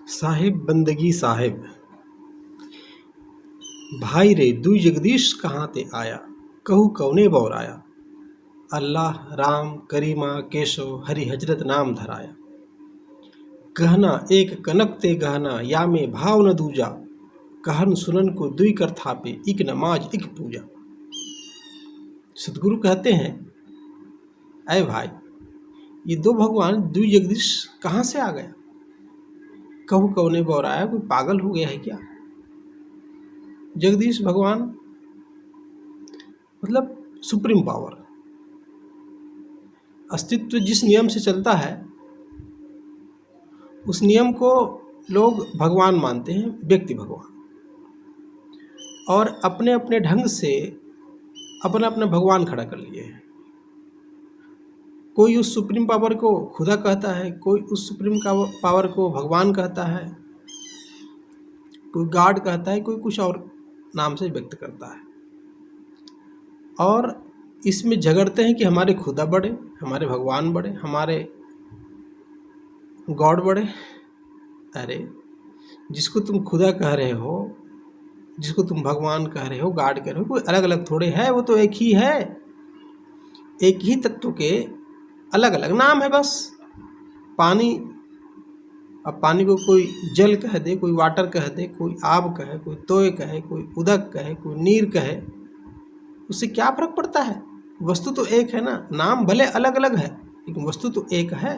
साहिब बंदगी साहिब भाई रे दुई जगदीश कहाँ ते आया, कहू कौने बौराया। अल्लाह राम करीमा केशव हरि हजरत नाम धराया। गहना एक कनक ते गहना या में भाव न दूजा, कहन सुनन को दुई कर थापे इक नमाज इक पूजा। सतगुरु कहते हैं, अय भाई ये दो भगवान दुई जगदीश कहाँ से आ गया। कहू कौने बौराया, कोई पागल हो गया है क्या। जगदीश भगवान मतलब सुप्रीम पावर, अस्तित्व जिस नियम से चलता है उस नियम को लोग भगवान मानते हैं, व्यक्ति भगवान, और अपने अपने ढंग से अपना अपना भगवान खड़ा कर लिए हैं। कोई उस सुप्रीम पावर को खुदा कहता है, कोई उस सुप्रीम पावर को भगवान कहता है, कोई गॉड कहता है, कोई कुछ और नाम से व्यक्त करता है। और इसमें झगड़ते हैं कि हमारे खुदा बड़े, हमारे भगवान बड़े, हमारे गॉड बड़े। अरे जिसको तुम खुदा कह रहे हो, जिसको तुम भगवान कह रहे हो, गॉड कह रहे हो, कोई अलग अलग थोड़े है, वो तो एक ही है। एक ही तत्व के अलग अलग नाम है बस। पानी, अब पानी को कोई जल कह दे, कोई वाटर कह दे, कोई आब कहे, कोई तोय कहे, कोई उदक कहे, कोई नीर कहे, उससे क्या फर्क पड़ता है। वस्तु तो एक है ना, नाम भले अलग अलग है लेकिन वस्तु तो एक है।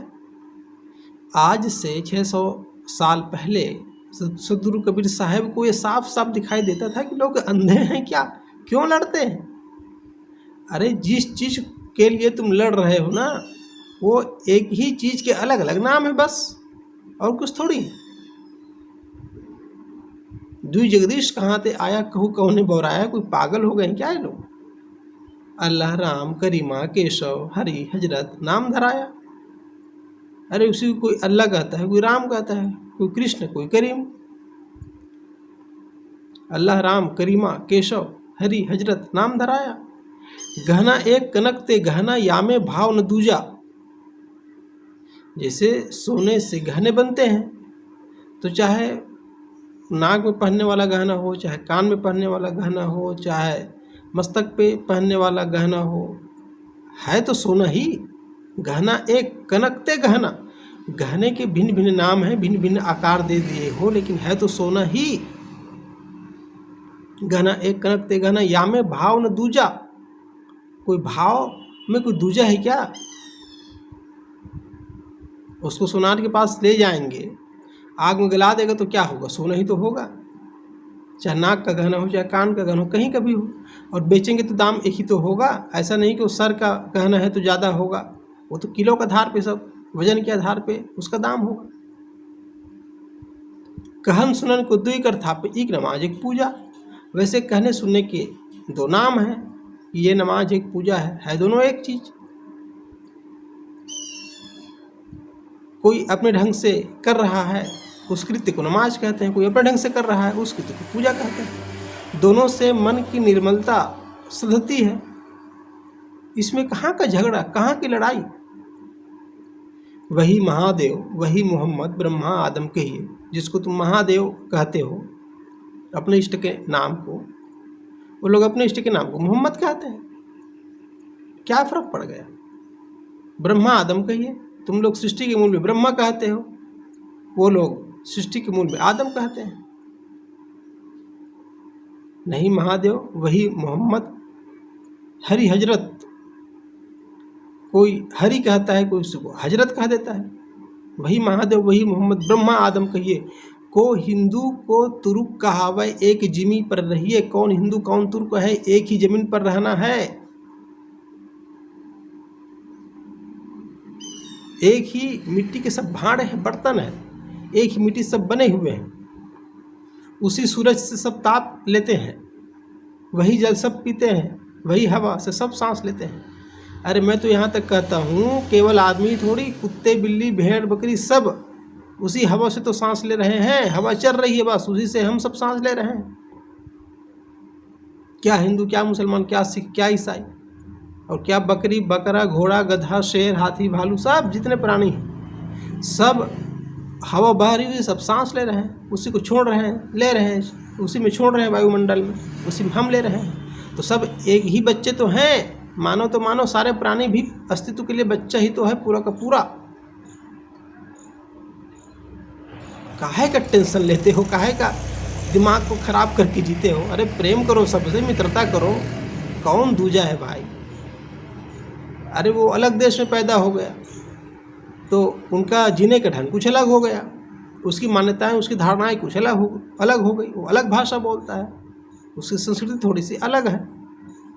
आज से 600 साल पहले सदगुरु कबीर साहब को ये साफ साफ दिखाई देता था कि लोग अंधे हैं क्या, क्यों लड़ते हैं। अरे जिस चीज़ के लिए तुम लड़ रहे हो ना, वो एक ही चीज़ के अलग अलग नाम है बस, और कुछ थोड़ी। दुई जगदीश कहाँ ते आया, कहू कौने बौराया, कोई पागल हो गए क्या ये लोग। अल्लाह राम करीमा केशव हरि हजरत नाम धराया। अरे उसी को कोई अल्लाह कहता है, कोई राम कहता है, कोई कृष्ण, कोई करीम। अल्लाह राम करीमा केशव हरि हजरत नाम धराया। गहना एक कनक ते गहना या में भाव न दूजा। जैसे सोने से गहने बनते हैं, तो चाहे नाक में पहनने वाला गहना हो, चाहे कान में पहनने वाला गहना हो, चाहे मस्तक पे पहनने वाला गहना हो, है तो सोना ही। गहना एक कनकते गहना, गहने के भिन्न भिन्न नाम हैं, भिन्न भिन्न आकार दे दिए हो, लेकिन है तो सोना ही। गहना एक कनकते गहना या में भाव न दूजा। कोई भाव में कोई दूजा है क्या। उसको सोनार के पास ले जाएंगे, आग में गला देगा तो क्या होगा, सोना ही तो होगा। चाहे नाक का गहना हो, चाहे कान का गहना हो, कहीं का भी हो, और बेचेंगे तो दाम एक ही तो होगा। ऐसा नहीं कि वो सर का गहना है तो ज़्यादा होगा, वो तो किलो के आधार पे, सब वजन के आधार पे उसका दाम होगा। कहन सुनन को दुई कर थापे एक नमाज एक पूजा। वैसे कहने सुनने के दो नाम हैं, ये नमाज एक पूजा है दोनों एक चीज़। कोई अपने ढंग से कर रहा है उस कृत्य को नमाज कहते हैं, कोई अपने ढंग से कर रहा है उस कृत्य को पूजा कहते हैं। दोनों से मन की निर्मलता सधती है, इसमें कहाँ का झगड़ा, कहाँ की लड़ाई। वही महादेव वही मोहम्मद ब्रह्मा आदम कहिए। जिसको तुम महादेव कहते हो अपने इष्ट के नाम को, वो लोग अपने इष्ट के नाम को मोहम्मद कहते हैं, क्या फर्क पड़ गया। ब्रह्मा आदम कहिए, तुम लोग सृष्टि के मूल में ब्रह्मा कहते हो, वो लोग सृष्टि के मूल में आदम कहते हैं। नहीं महादेव वही मोहम्मद हरि हजरत, कोई हरि कहता है, कोई उसको हजरत कह देता है। वही महादेव वही मोहम्मद ब्रह्मा आदम कहिए। को हिंदू को तुरुक कहावे एक जिमी पर रहिए। कौन हिंदू कौन तुर्क है, एक ही जमीन पर रहना है। एक ही मिट्टी के सब भांड हैं, बर्तन हैं, एक ही मिट्टी सब बने हुए हैं। उसी सूरज से सब ताप लेते हैं, वही जल सब पीते हैं, वही हवा से सब सांस लेते हैं। अरे मैं तो यहाँ तक कहता हूँ केवल आदमी थोड़ी, कुत्ते बिल्ली भेड़ बकरी सब उसी हवा से तो सांस ले रहे हैं। हवा चल रही है बस, उसी से हम सब सांस ले रहे हैं। क्या हिंदू, क्या मुसलमान, क्या सिख, क्या ईसाई, और क्या बकरी बकरा घोड़ा गधा शेर हाथी भालू, सब जितने प्राणी हैं सब हवा बह रही है, सब सांस ले रहे हैं, उसी को छोड़ रहे हैं, ले रहे हैं, उसी में छोड़ रहे हैं वायुमंडल में, उसी में हम ले रहे हैं। तो सब एक ही बच्चे तो हैं, मानव तो मानव, सारे प्राणी भी अस्तित्व के लिए बच्चा ही तो है पूरा का पूरा। काहे का टेंशन लेते हो, काहे का दिमाग को खराब करके जीते हो? अरे प्रेम करो, सबसे मित्रता करो, कौन दूजा है भाई? अरे वो अलग देश में पैदा हो गया तो उनका जीने का ढंग कुछ अलग हो गया, उसकी मान्यताएं, उसकी धारणाएं कुछ अलग हो गई, वो अलग भाषा बोलता है, उसकी संस्कृति थोड़ी सी अलग है,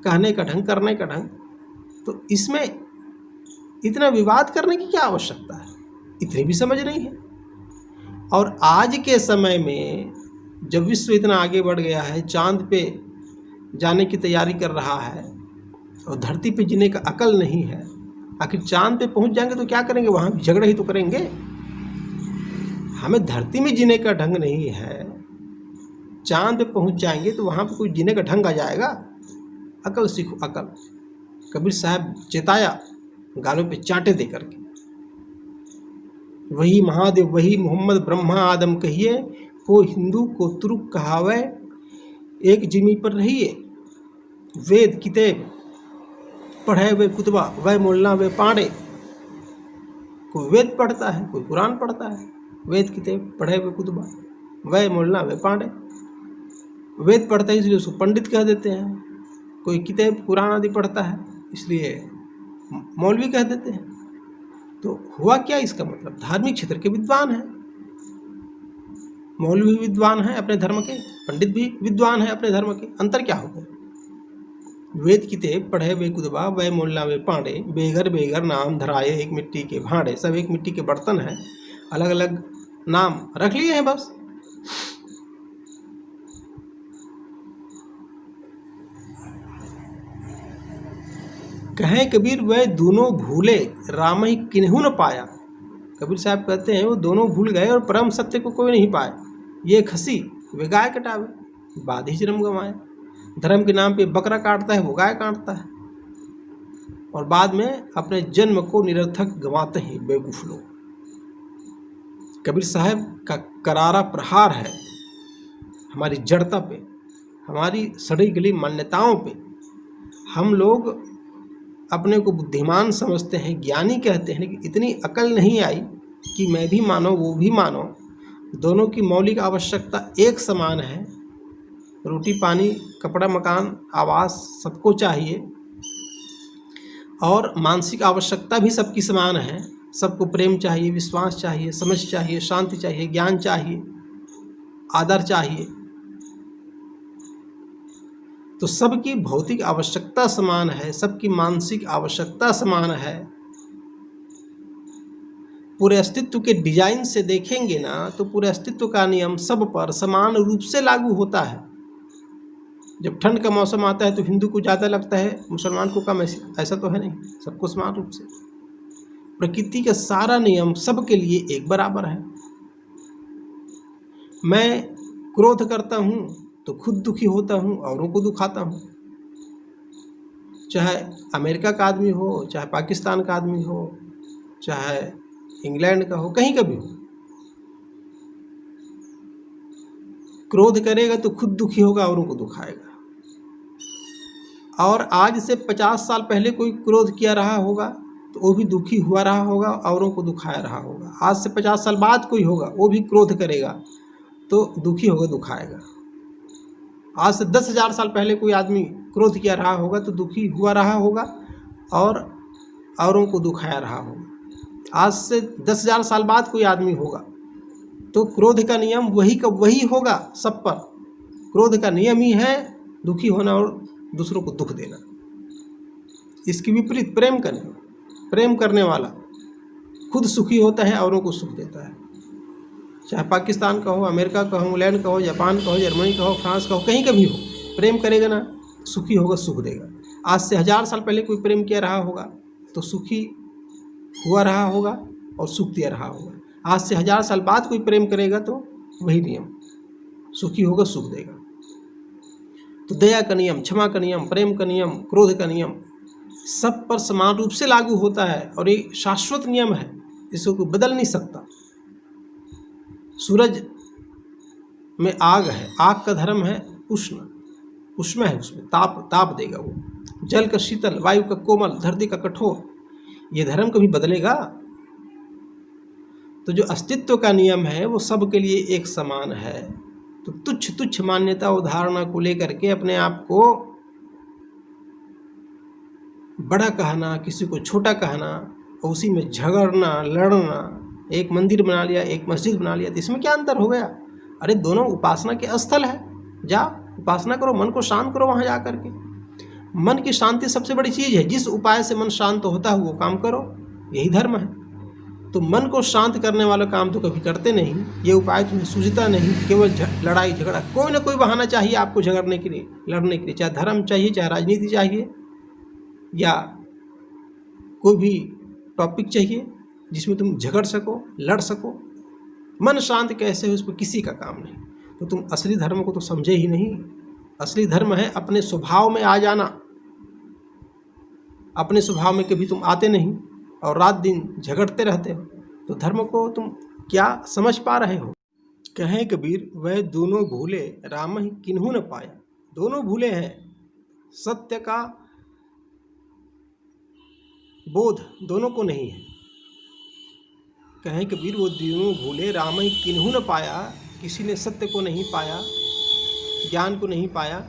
कहने का ढंग, करने का ढंग। तो इसमें इतना विवाद करने की क्या आवश्यकता है? इतनी भी समझ नहीं है। और आज के समय में जब विश्व इतना आगे बढ़ गया है, चांद पे जाने की तैयारी कर रहा है और धरती पे जीने का अकल नहीं है, आखिर चांद पे पहुंच जाएंगे तो क्या करेंगे? वहाँ भी झगड़ा ही तो करेंगे। हमें धरती में जीने का ढंग नहीं है, चांद पे पहुंच जाएंगे तो वहाँ पे कोई जीने का ढंग आ जाएगा? अकल सीखो, अकल। कबीर साहब चेताया गालों पे चांटे दे करके, वही महादेव, वही मोहम्मद, ब्रह्मा आदम कहिए, को हिंदू को तुर्क कहावे, एक जिमी पर रहिए, वेद किताब पढ़े वे कुतबा, वह मोलना वे पांडे। कोई वेद पढ़ता है, कोई कुरान पढ़ता है, वेद किताब पढ़े वे कुतबा, वह मोलना वे पांडे। वेद पढ़ता है इसलिए उसको पंडित कह देते हैं, कोई किताब कुरान आदि पढ़ता है इसलिए मौलवी कह देते हैं। तो हुआ क्या इसका मतलब? धार्मिक क्षेत्र के विद्वान हैं, मौलवी विद्वान हैं अपने धर्म के, पंडित भी विद्वान हैं अपने धर्म के। अंतर क्या हो गया? वेद किताब पढ़े वे कुतबा, वह मोल्ला वे पांडे, बेघर बेघर नाम धराए, एक मिट्टी के भांडे। सब एक मिट्टी के बर्तन हैं, अलग अलग नाम रख लिए हैं बस। कहें कबीर वह दोनों भूले, राम ही किन्हू न पाया। कबीर साहब कहते हैं वो दोनों भूल गए और परम सत्य को कोई नहीं पाया। ये खसी वे गाय कटावे, बाद ही जन्म गंवाए। धर्म के नाम पे बकरा काटता है, वो गाय काटता है, और बाद में अपने जन्म को निरर्थक गंवाते हैं बेवकूफ लोग। कबीर साहब का करारा प्रहार है हमारी जड़ता पे, हमारी सड़ी गली मान्यताओं पे। हम लोग अपने को बुद्धिमान समझते हैं, ज्ञानी कहते हैं, लेकिन इतनी अकल नहीं आई कि मैं भी मानो वो भी मानो, दोनों की मौलिक आवश्यकता एक समान है। रोटी पानी कपड़ा मकान आवास सबको चाहिए, और मानसिक आवश्यकता भी सबकी समान है। सबको प्रेम चाहिए, विश्वास चाहिए, समझ चाहिए, शांति चाहिए, ज्ञान चाहिए, आदर चाहिए। तो सबकी भौतिक आवश्यकता समान है, सबकी मानसिक आवश्यकता समान है। पूरे अस्तित्व के डिजाइन से देखेंगे ना तो पूरे अस्तित्व का नियम सब पर समान रूप से लागू होता है। जब ठंड का मौसम आता है तो हिंदू को ज़्यादा लगता है, मुसलमान को कम, ऐसा तो है नहीं, सबको समान रूप से। प्रकृति का सारा नियम सबके लिए एक बराबर है। मैं क्रोध करता हूँ तो खुद दुखी होता हूँ, औरों को दुखाता हूँ। चाहे अमेरिका का आदमी हो, चाहे पाकिस्तान का आदमी हो, चाहे इंग्लैंड का हो, कहीं का भी हो, क्रोध करेगा तो खुद दुखी होगा, औरों को दुखाएगा। और आज से 50 साल पहले कोई क्रोध किया रहा होगा तो वो भी दुखी हुआ रहा होगा, औरों को दुखाया रहा होगा। आज से 50 साल बाद कोई होगा, वो भी क्रोध करेगा तो दुखी होगा, दुखाएगा। आज से 10,000 साल पहले कोई आदमी क्रोध किया रहा होगा तो दुखी हुआ रहा होगा और औरों को दुखाया रहा होगा। आज से 10,000 साल बाद कोई आदमी होगा तो क्रोध का नियम वही का वही होगा सब पर। क्रोध का नियम ही है दुखी होना और दूसरों को दुख देना। इसके विपरीत प्रेम का नियम, प्रेम करने वाला खुद सुखी होता है, औरों को सुख देता है। चाहे पाकिस्तान का हो, अमेरिका का हो, इंग्लैंड का हो, जापान का हो, जर्मनी का हो, फ्रांस का हो, कहीं का भी हो, प्रेम करेगा ना, सुखी होगा, सुख देगा। आज से 1000 साल पहले कोई प्रेम किया रहा होगा तो सुखी हुआ रहा होगा और सुख दिया रहा होगा। आज से 1000 साल बाद कोई प्रेम करेगा तो वही नियम, सुखी होगा, सुख देगा। तो दया का नियम, क्षमा का नियम, प्रेम का नियम, क्रोध का नियम सब पर समान रूप से लागू होता है और ये शाश्वत नियम है, इसको कोई बदल नहीं सकता। सूरज में आग है, आग का धर्म है उष्ण, उष्ण है, उसमें ताप ताप देगा वो। जल का शीतल, वायु का कोमल, धरती का कठोर, ये धर्म कभी बदलेगा? तो जो अस्तित्व का नियम है वो सबके लिए एक समान है। तो तुच्छ तुच्छ मान्यता उदाहरणा को लेकर के अपने आप को बड़ा कहना, किसी को छोटा कहना, और उसी में झगड़ना, लड़ना, एक मंदिर बना लिया, एक मस्जिद बना लिया, तो इसमें क्या अंतर हो गया? अरे दोनों उपासना के स्थल है, जाओ उपासना करो, मन को शांत करो वहाँ जा करके। मन की शांति सबसे बड़ी चीज़ है। जिस उपाय से मन शांत होता है वो काम करो, यही धर्म है। तो मन को शांत करने वाला काम तो कभी करते नहीं, ये उपाय तुम्हें सूझता नहीं, केवल लड़ाई झगड़ा, कोई ना कोई बहाना चाहिए आपको झगड़ने के लिए, लड़ने के लिए, चाहे धर्म चाहिए, चाहे राजनीति चाहिए, या कोई भी टॉपिक चाहिए जिसमें तुम झगड़ सको, लड़ सको। मन शांत कैसे हो, उस पर किसी का काम नहीं। तो तुम असली धर्म को तो समझे ही नहीं। असली धर्म है अपने स्वभाव में आ जाना। अपने स्वभाव में कभी तुम आते नहीं और रात दिन झगड़ते रहते हो, तो धर्म को तुम क्या समझ पा रहे हो? कहें कबीर, वह दोनों भूले राम ही किन्हू न पाया। दोनों भूले हैं, सत्य का बोध दोनों को नहीं है। कहें कबीर, वो दोनों भूले राम ही किन्हू न पाया, किसी ने सत्य को नहीं पाया, ज्ञान को नहीं पाया।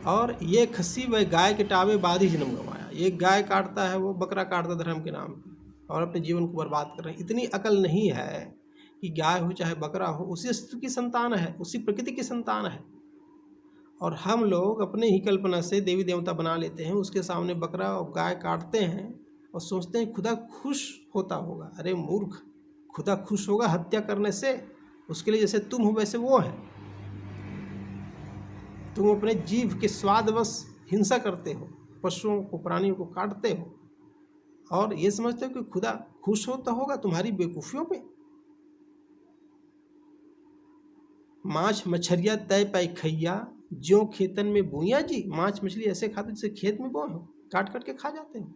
और ये खस्सी वह गाय के टावे बाद ही जन्म गंवाया। ये गाय काटता है, वो बकरा काटता धर्म के नाम पे, और अपने जीवन को बर्बाद कर रहे हैं। इतनी अकल नहीं है कि गाय हो चाहे बकरा हो, उसी अस्तित्व की संतान है, उसी प्रकृति की संतान है। और हम लोग अपने ही कल्पना से देवी देवता बना लेते हैं, उसके सामने बकरा और गाय काटते हैं और सोचते हैं खुदा खुश होता होगा। अरे मूर्ख, खुदा खुश होगा हत्या करने से? उसके लिए जैसे तुम हो वैसे वो है। तुम अपने जीव के स्वादवश हिंसा करते हो, पशुओं को, प्राणियों को काटते हो, और ये समझते हो कि खुदा खुश होता होगा तुम्हारी बेवकूफियों पे। माछ मछरिया तय पाई खैया, ज्यों खेतन में बोइया जी। माछ मछली ऐसे खाते जैसे खेत में बोए हो, काट काट के खा जाते हो।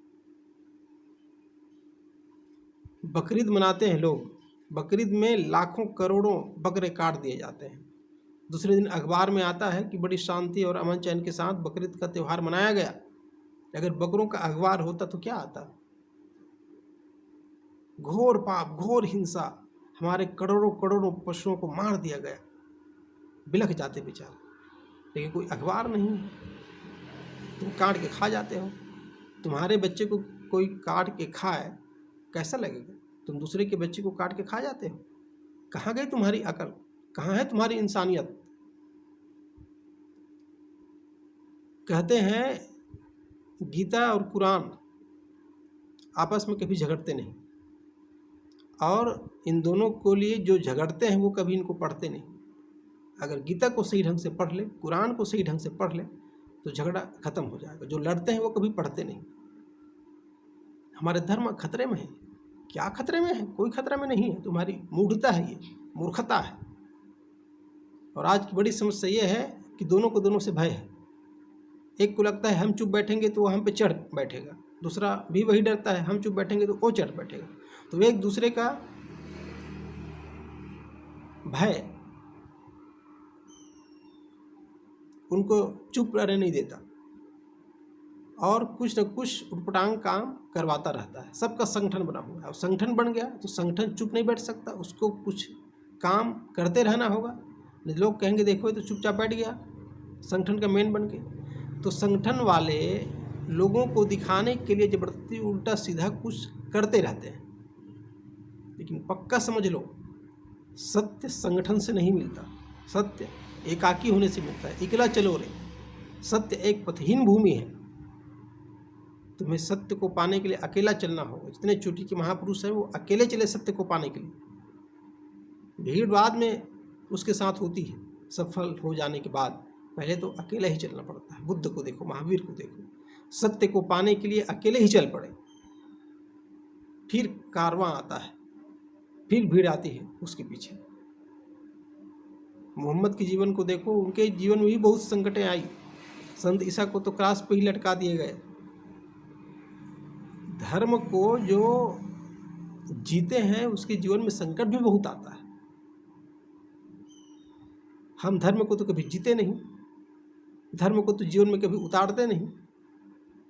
बकरीद मनाते हैं लोग, बकरीद में लाखों करोड़ों बकरे काट दिए जाते हैं। दूसरे दिन अखबार में आता है कि बड़ी शांति और अमन चैन के साथ बकरीद का त्यौहार मनाया गया। अगर बकरों का अखबार होता तो क्या आता? घोर पाप, घोर हिंसा, हमारे करोड़ों करोड़ों पशुओं को मार दिया गया, बिलख जाते बेचारे। लेकिन कोई अखबार नहीं है, तुम काट के खा जाते हो। तुम्हारे बच्चे को कोई काट के खाए कैसा लगेगा? तुम दूसरे के बच्चे को काट के खा जाते हो। कहाँ गई तुम्हारी अकल? कहाँ है तुम्हारी इंसानियत? कहते हैं गीता और कुरान आपस में कभी झगड़ते नहीं, और इन दोनों को लिए जो झगड़ते हैं वो कभी इनको पढ़ते नहीं। अगर गीता को सही ढंग से पढ़ ले, कुरान को सही ढंग से पढ़ ले, तो झगड़ा खत्म हो जाएगा। जो लड़ते हैं वो कभी पढ़ते नहीं। हमारे धर्म खतरे में है। क्या खतरे में है? कोई खतरे में नहीं है। तुम्हारी मूढ़ता है, ये मूर्खता है। और आज की बड़ी समस्या ये है कि दोनों को दोनों से भय है। एक को लगता है हम चुप बैठेंगे तो वो हम पे चढ़ बैठेगा, दूसरा भी वही डरता है हम चुप बैठेंगे तो वो चढ़ बैठेगा। तो एक दूसरे का भय उनको चुप रहने नहीं देता, और कुछ न कुछ उटपटांग काम करवाता रहता है। सबका संगठन बना हुआ है, और संगठन बन गया तो संगठन चुप नहीं बैठ सकता, उसको कुछ काम करते रहना होगा। लोग कहेंगे देखो ये तो चुपचाप बैठ गया संगठन का मेन बन के। तो संगठन वाले लोगों को दिखाने के लिए जबरदस्ती उल्टा सीधा कुछ करते रहते हैं। लेकिन पक्का समझ लो, सत्य संगठन से नहीं मिलता, सत्य एकाकी होने से मिलता है। इकला चलो रे, सत्य एक पथहीन भूमि है। तुम्हें सत्य को पाने के लिए अकेला चलना होगा। जितने चोटी के महापुरुष हैं वो अकेले चले सत्य को पाने के लिए। भीड़ बाद में उसके साथ होती है, सफल हो जाने के बाद। पहले तो अकेला ही चलना पड़ता है। बुद्ध को देखो, महावीर को देखो, सत्य को पाने के लिए अकेले ही चल पड़े, फिर कारवां आता है, फिर भीड़ आती है उसके पीछे। मोहम्मद के जीवन को देखो, उनके जीवन में भी बहुत संकटें आई। संत ईसा को तो क्रास पे ही लटका दिए गए। धर्म को जो जीते हैं उसके जीवन में संकट भी बहुत आता है। हम धर्म को तो कभी जीते नहीं, धर्म को तो जीवन में कभी उतारते नहीं,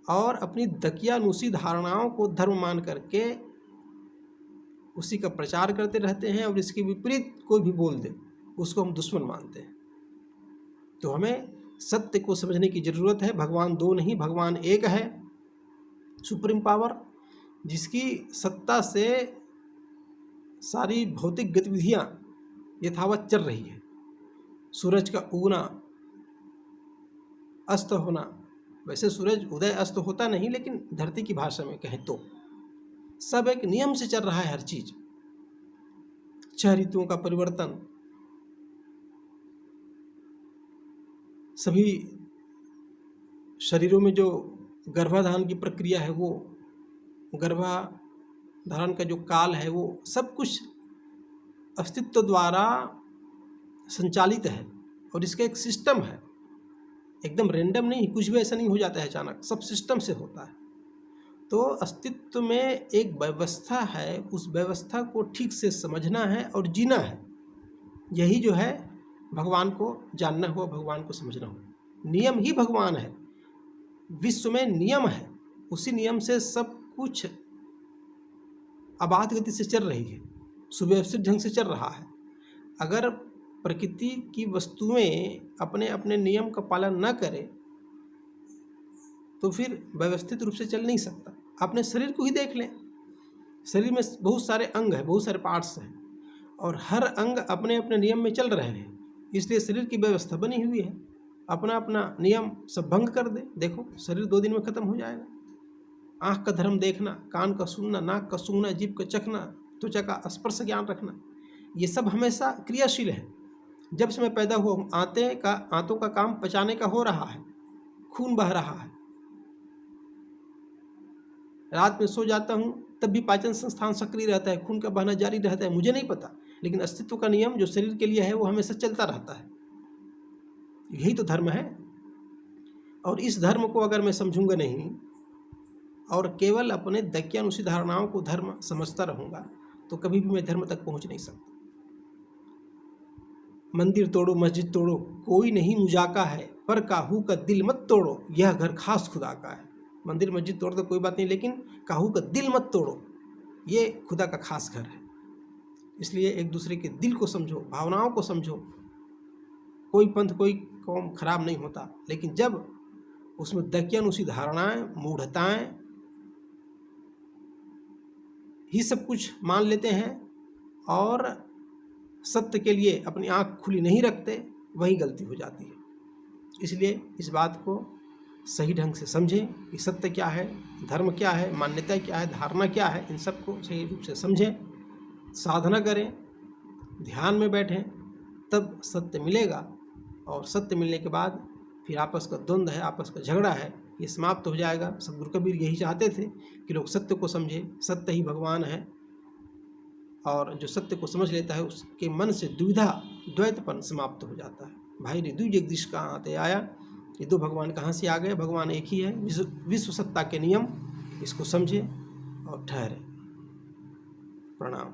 और अपनी दकियानुसी धारणाओं को धर्म मान करके उसी का प्रचार करते रहते हैं, और इसके विपरीत कोई भी बोल दे उसको हम दुश्मन मानते हैं। तो हमें सत्य को समझने की ज़रूरत है। भगवान दो नहीं, भगवान एक है, सुप्रीम पावर, जिसकी सत्ता से सारी भौतिक गतिविधियाँ यथावत चल रही है। सूरज का उगना, अस्त होना, वैसे सूरज उदय अस्त होता नहीं, लेकिन धरती की भाषा में कहें तो सब एक नियम से चल रहा है। हर चीज, 6 ऋतुओं का परिवर्तन, सभी शरीरों में जो गर्भाधान की प्रक्रिया है, वो गर्भाधारण का जो काल है, वो सब कुछ अस्तित्व द्वारा संचालित है, और इसका एक सिस्टम है, एकदम रैंडम नहीं, कुछ भी ऐसा नहीं हो जाता है अचानक, सब सिस्टम से होता है। तो अस्तित्व में एक व्यवस्था है, उस व्यवस्था को ठीक से समझना है और जीना है। यही जो है भगवान को जानना हुआ, भगवान को समझना हुआ। नियम ही भगवान है, विश्व में नियम है, उसी नियम से सब कुछ अबाध गति से चल रही है, सुव्यवस्थित ढंग से चल रहा है। अगर प्रकृति की वस्तुएं अपने अपने नियम का पालन न करें तो फिर व्यवस्थित रूप से चल नहीं सकता। अपने शरीर को ही देख लें, शरीर में बहुत सारे अंग हैं, बहुत सारे पार्ट्स हैं, और हर अंग अपने अपने नियम में चल रहे हैं, इसलिए शरीर की व्यवस्था बनी हुई है। अपना अपना नियम सब भंग कर दे, देखो शरीर 2 दिन में खत्म हो जाएगा। आँख का धर्म देखना, कान का सुनना, नाक का सूंघना, जीभ का चखना, त्वचा का स्पर्श ज्ञान रखना, ये सब हमेशा क्रियाशील है। जब से मैं पैदा हुआ हूँ, आंतों का काम पचाने का हो रहा है, खून बह रहा है। रात में सो जाता हूँ तब भी पाचन संस्थान सक्रिय रहता है, खून का बहना जारी रहता है, मुझे नहीं पता, लेकिन अस्तित्व का नियम जो शरीर के लिए है वो हमेशा चलता रहता है। यही तो धर्म है। और इस धर्म को अगर मैं समझूंगा नहीं और केवल अपने दकियानुसी धारणाओं को धर्म समझता रहूंगा तो कभी भी मैं धर्म तक पहुंच नहीं सकता। मंदिर तोड़ो, मस्जिद तोड़ो, कोई नहीं मुजाका है, पर काहू का दिल मत तोड़ो, यह घर खास खुदा का है। मंदिर मस्जिद तोड़ तो कोई बात नहीं, लेकिन काहू का दिल मत तोड़ो, ये खुदा का खास घर है। इसलिए एक दूसरे के दिल को समझो, भावनाओं को समझो। कोई पंथ, कोई कौम खराब नहीं होता, लेकिन जब उसमें दकियानुसी धारणाएं, मूढ़ताएं ही सब कुछ मान लेते हैं और सत्य के लिए अपनी आंख खुली नहीं रखते, वही गलती हो जाती है। इसलिए इस बात को सही ढंग से समझें कि सत्य क्या है, धर्म क्या है, मान्यता क्या है, धारणा क्या है, इन सब को सही रूप से समझें, साधना करें, ध्यान में बैठें, तब सत्य मिलेगा। और सत्य मिलने के बाद फिर आपस का द्वंद्व है, आपस का झगड़ा है, ये समाप्त हो जाएगा। सद्गुरु कबीर यही चाहते थे कि लोग सत्य को समझें, सत्य ही भगवान है, और जो सत्य को समझ लेता है उसके मन से दुविधा, द्वैतपन समाप्त हो जाता है। भाई रे, द्विज जगदीश कहाँ आते आया, ये 2 भगवान कहाँ से आ गए, भगवान एक ही है। विश्व सत्ता के नियम, इसको समझे और ठहरे। प्रणाम।